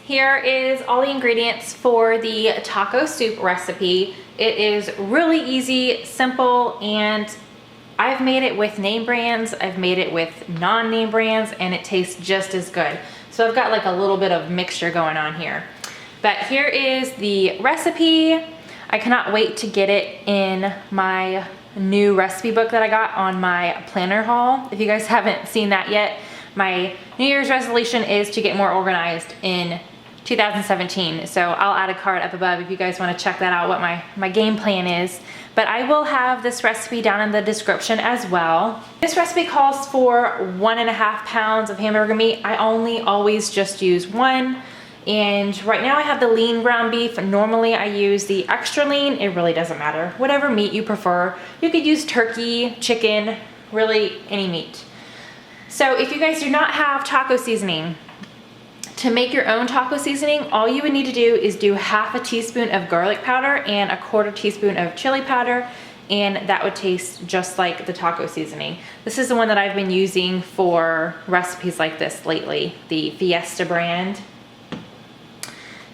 Here is all the ingredients for the taco soup recipe. It is really easy, simple, and I've made it with name brands, I've made it with non-name brands, and it tastes just as good. So I've got like a little bit of mixture going on here. But here is the recipe. I cannot wait to get it in my new recipe book that I got on my planner haul. If you guys haven't seen that yet, my New Year's resolution is to get more organized in 2017. So I'll add a card up above if you guys want to check that out, what my game plan is. But I will have this recipe down in the description as well. This recipe calls for 1.5 pounds of hamburger meat. I only always just use one. And right now I have the lean ground beef. Normally I use the extra lean. It really doesn't matter. Whatever meat you prefer. You could use turkey, chicken, really any meat. So if you guys do not have taco seasoning, to make your own taco seasoning, all you would need to do is do 1/2 teaspoon of garlic powder and 1/4 teaspoon of chili powder, and that would taste just like the taco seasoning. This is the one that I've been using for recipes like this lately, the Fiesta brand.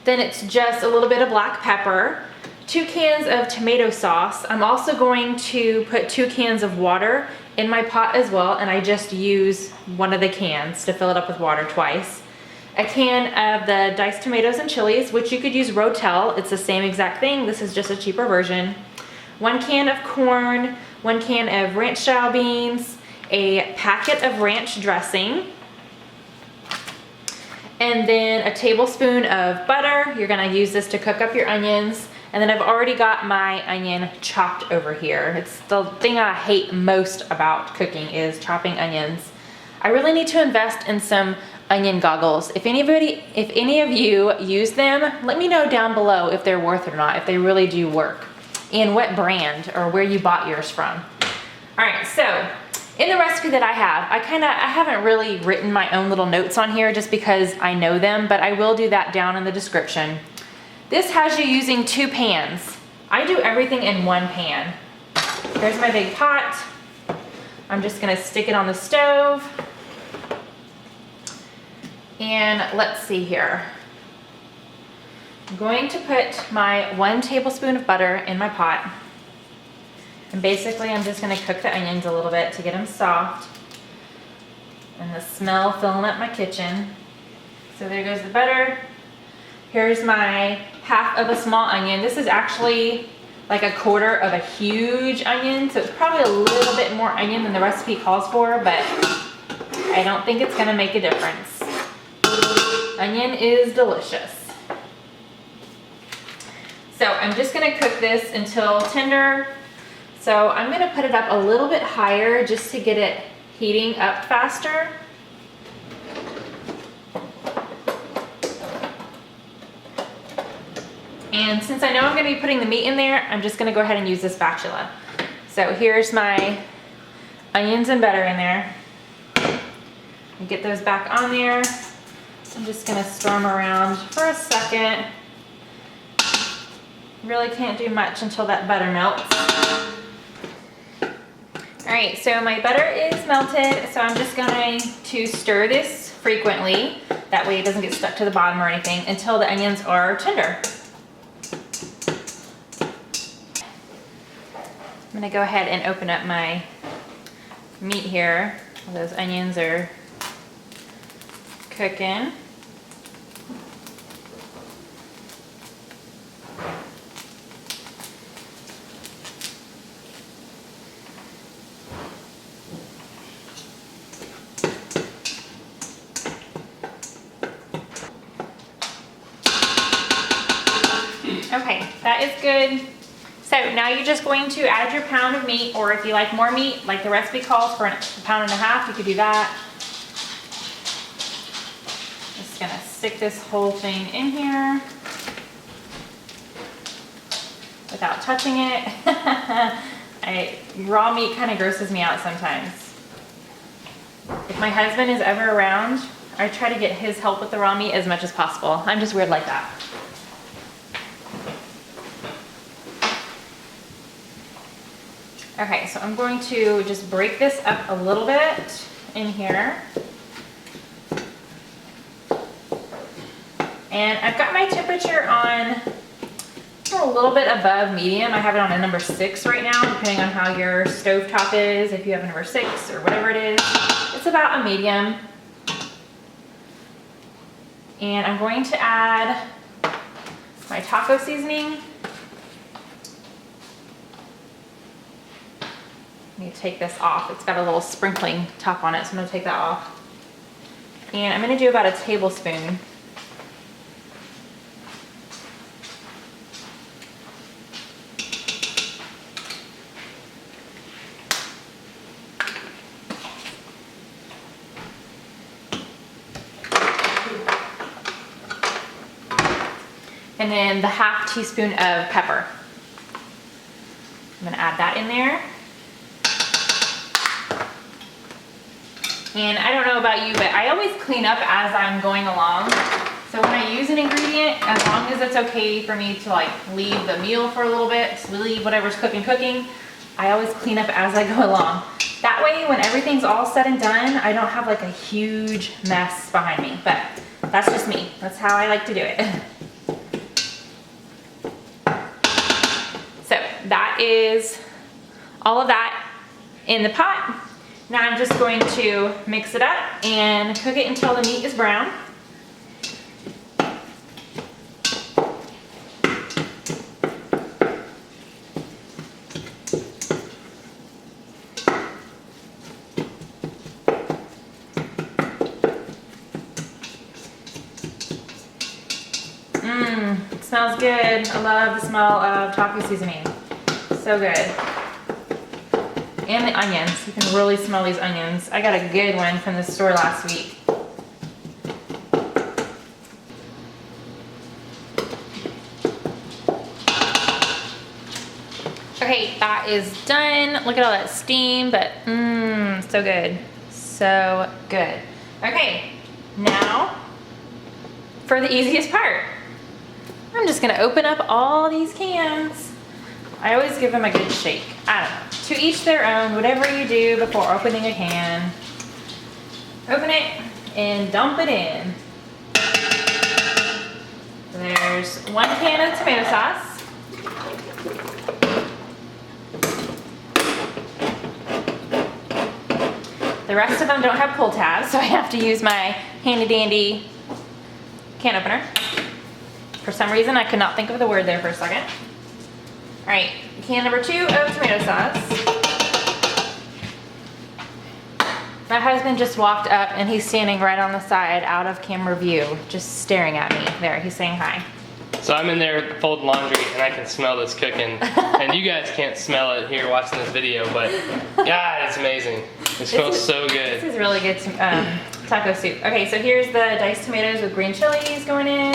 Then it's just a little bit of black pepper, 2 cans of tomato sauce. I'm also going to put 2 cans of water in my pot as well, and I just use one of the cans to fill it up with water twice. A can of the diced tomatoes and chilies, which you could use Rotel. It's the same exact thing. This is just a cheaper version. 1 can of corn, 1 can of ranch style beans, a packet of ranch dressing, and then a tablespoon of butter. You're gonna use this to cook up your onions. And then I've already got my onion chopped over here. It's the thing I hate most about cooking is chopping onions. I really need to invest in some onion goggles. If any of you use them, let me know down below if they're worth it or not, if they really do work, and what brand or where you bought yours from. All right, so in the recipe that I have, I haven't really written my own little notes on here just because I know them, but I will do that down in the description. This has you using 2 pans. I do everything in 1 pan. Here's my big pot. I'm just gonna stick it on the stove. And let's see here. I'm going to put my 1 tablespoon of butter in my pot. And basically I'm just gonna cook the onions a little bit to get them soft. And the smell filling up my kitchen. So there goes the butter. Here's my 1/2 of a small onion. This is actually like 1/4 of a huge onion, so it's probably a little bit more onion than the recipe calls for, but I don't think it's gonna make a difference. Onion is delicious. So I'm just gonna cook this until tender. So I'm gonna put it up a little bit higher just to get it heating up faster. And since I know I'm gonna be putting the meat in there, I'm just gonna go ahead and use this spatula. So here's my onions and butter in there. And get those back on there. I'm just gonna stir them around for a second. Really can't do much until that butter melts. All right, so my butter is melted, so I'm just going to stir this frequently. That way it doesn't get stuck to the bottom or anything until the onions are tender. I'm gonna go ahead and open up my meat here. Those onions are cooking. Okay, that is good. So now you're just going to add your pound of meat, or if you like more meat, like the recipe calls for 1.5 pounds, you could do that. Just gonna stick this whole thing in here without touching it. Raw meat kind of grosses me out sometimes. If my husband is ever around, I try to get his help with the raw meat as much as possible. I'm just weird like that. Okay, so I'm going to just break this up a little bit in here. And I've got my temperature on a little bit above medium. I have it on a number 6 right now, depending on how your stovetop is. If you have a number 6 or whatever it is, it's about a medium. And I'm going to add my taco seasoning. Let me take this off. It's got a little sprinkling top on it, so I'm gonna take that off. And I'm gonna do about a tablespoon. And then the half teaspoon of pepper. I'm gonna add that in there. And I don't know about you, but I always clean up as I'm going along. So when I use an ingredient, as long as it's okay for me to like leave the meal for a little bit, leave whatever's cooking, I always clean up as I go along. That way, when everything's all said and done, I don't have like a huge mess behind me. But that's just me. That's how I like to do it. So that is all of that in the pot. Now I'm just going to mix it up and cook it until the meat is brown. It smells good. I love the smell of taco seasoning. So good. And the onions. You can really smell these onions. I got a good one from the store last week. Okay, that is done. Look at all that steam, but so good. So good. Okay, now for the easiest part. I'm just gonna open up all these cans. I always give them a good shake. I don't know. To each their own, whatever you do before opening a can. Open it and dump it in. There's 1 can of tomato sauce. The rest of them don't have pull tabs, so I have to use my handy dandy can opener. For some reason, I could not think of the word there for a second. All right, can number 2 of tomato sauce. My husband just walked up and he's standing right on the side out of camera view, just staring at me. There, he's saying hi. So I'm in there folding laundry and I can smell this cooking. And you guys can't smell it here watching this video, but God, it's amazing. It smells so good. This is really good taco soup. Okay, so here's the diced tomatoes with green chilies going in.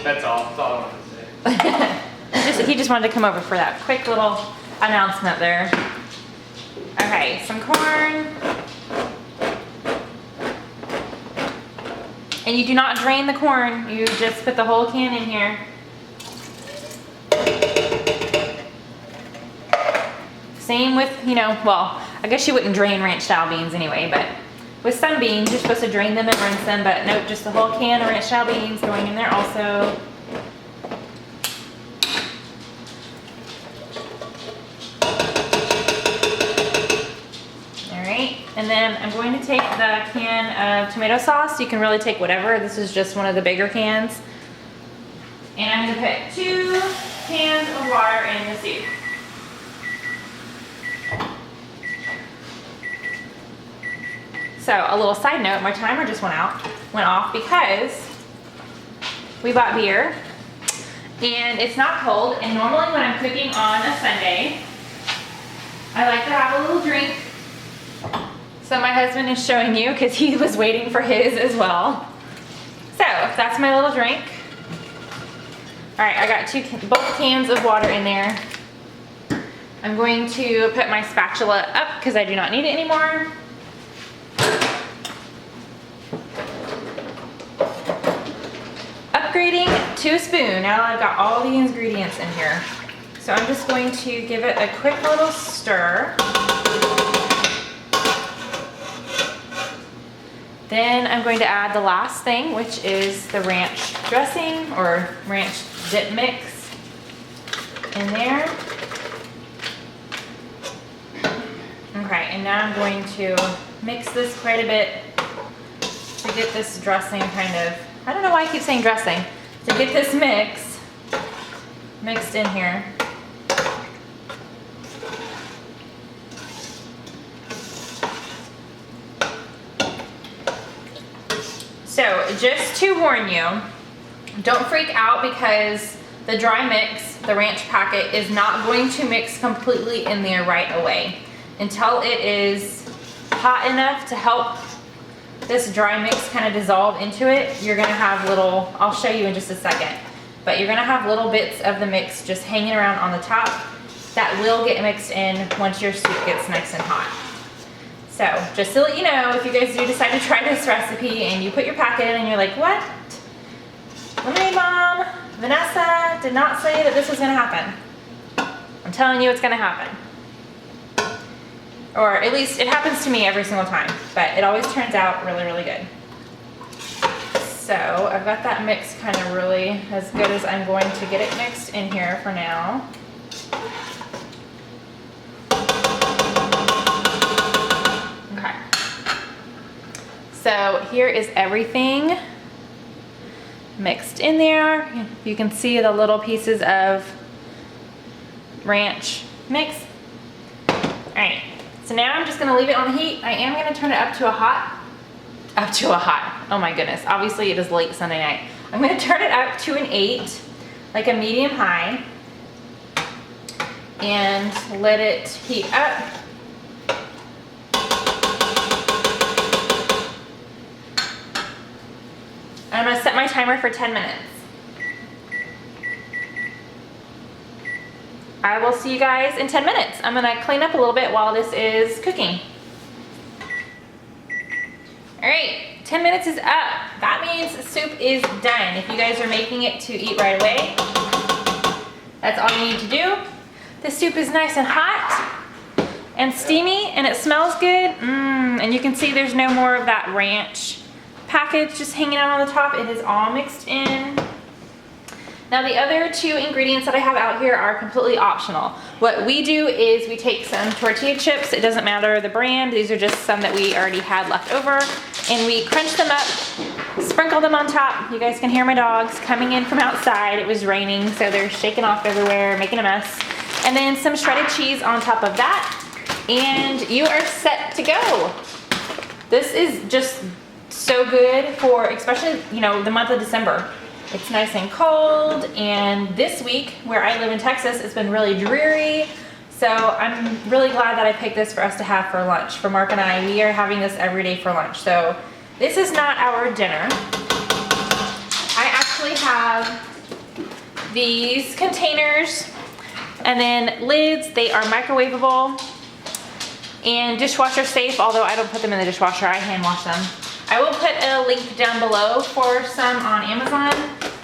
That's all. That's all I wanted to say. He just wanted to come over for that quick little announcement there. Okay, some corn. And you do not drain the corn. You just put the whole can in here. Same with, well, I guess you wouldn't drain ranch style beans anyway, but with some beans, you're supposed to drain them and rinse them, but nope, just the whole can of ranch style beans going in there also. And then I'm going to take the can of tomato sauce. You can really take whatever. This is just one of the bigger cans. And I'm going to put 2 cans of water in the soup. So a little side note, my timer just went off because we bought beer and it's not cold. And normally when I'm cooking on a Sunday, I like to have a little drink. So my husband is showing you because he was waiting for his as well. So that's my little drink. All right, I got both cans of water in there. I'm going to put my spatula up because I do not need it anymore. Upgrading to a spoon. Now I've got all the ingredients in here. So I'm just going to give it a quick little stir. Then I'm going to add the last thing, which is the ranch dressing or ranch dip mix in there. Okay, and now I'm going to mix this quite a bit to get this dressing kind of, I don't know why I keep saying dressing, to get this mixed in here. So just to warn you, don't freak out because the dry mix, the ranch packet, is not going to mix completely in there right away. Until it is hot enough to help this dry mix kind of dissolve into it, you're gonna have little, I'll show you in just a second, but you're gonna have little bits of the mix just hanging around on the top that will get mixed in once your soup gets nice and hot. So just to let you know, if you guys do decide to try this recipe and you put your packet in and you're like, what? Lemonade Mom, Vanessa did not say that this was gonna happen. I'm telling you it's gonna happen. Or at least it happens to me every single time, but it always turns out really, really good. So I've got that mix kind of really as good as I'm going to get it mixed in here for now. Okay. So here is everything mixed in there. You can see the little pieces of ranch mix. All right. So now I'm just gonna leave it on the heat. I am gonna turn it up to a hot, oh my goodness. Obviously it is late Sunday night. I'm gonna turn it up to an 8, like a medium high, and let it heat up. I'm gonna set my timer for 10 minutes. I will see you guys in 10 minutes. I'm gonna clean up a little bit while this is cooking. All right, 10 minutes is up. That means soup is done. If you guys are making it to eat right away, that's all you need to do. The soup is nice and hot and steamy and it smells good. And you can see there's no more of that ranch package just hanging out on the top. It is all mixed in. Now the other 2 ingredients that I have out here are completely optional. What we do is we take some tortilla chips, it doesn't matter the brand, these are just some that we already had left over, and we crunch them up, sprinkle them on top. You guys can hear my dogs coming in from outside. It was raining, so they're shaking off everywhere, making a mess. And then some shredded cheese on top of that, and you are set to go. This is just so good for, especially, you know, the month of December. It's nice and cold, and this week, where I live in Texas, it's been really dreary. So I'm really glad that I picked this for us to have for lunch. For Mark and I, we are having this every day for lunch. So this is not our dinner. I actually have these containers and then lids. They are microwavable and dishwasher safe, although I don't put them in the dishwasher, I hand wash them. I will put a link down below for some on Amazon.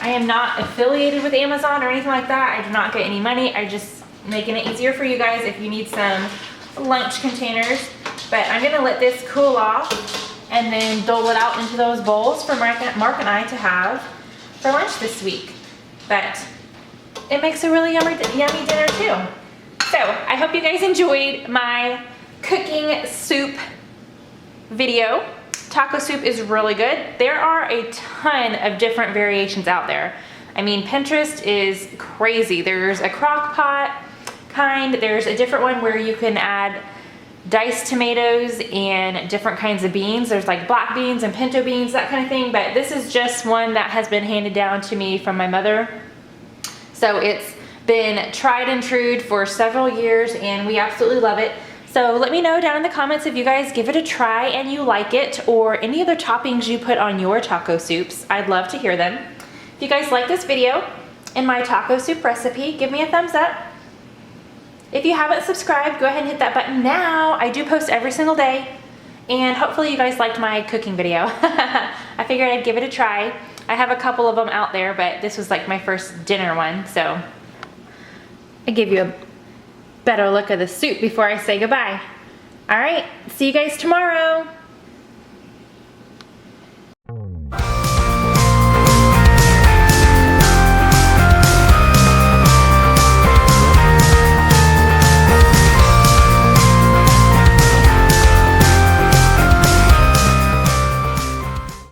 I am not affiliated with Amazon or anything like that. I do not get any money. I just making it easier for you guys if you need some lunch containers. But I'm gonna let this cool off and then dole it out into those bowls for Mark and I to have for lunch this week. But it makes a really yummy dinner too. So I hope you guys enjoyed my cooking soup video. Taco soup is really good. There are a ton of different variations out there. I mean, Pinterest is crazy. There's a crock pot kind. There's a different one where you can add diced tomatoes and different kinds of beans. There's like black beans and pinto beans, that kind of thing. But this is just one that has been handed down to me from my mother. So it's been tried and true for several years and we absolutely love it. So let me know down in the comments if you guys give it a try and you like it, or any other toppings you put on your taco soups. I'd love to hear them. If you guys like this video and my taco soup recipe, give me a thumbs up. If you haven't subscribed, go ahead and hit that button now. I do post every single day, and hopefully you guys liked my cooking video. I figured I'd give it a try. I have a couple of them out there, but this was like my first dinner one, so I give you a better look of the soup before I say goodbye. All right, see you guys tomorrow.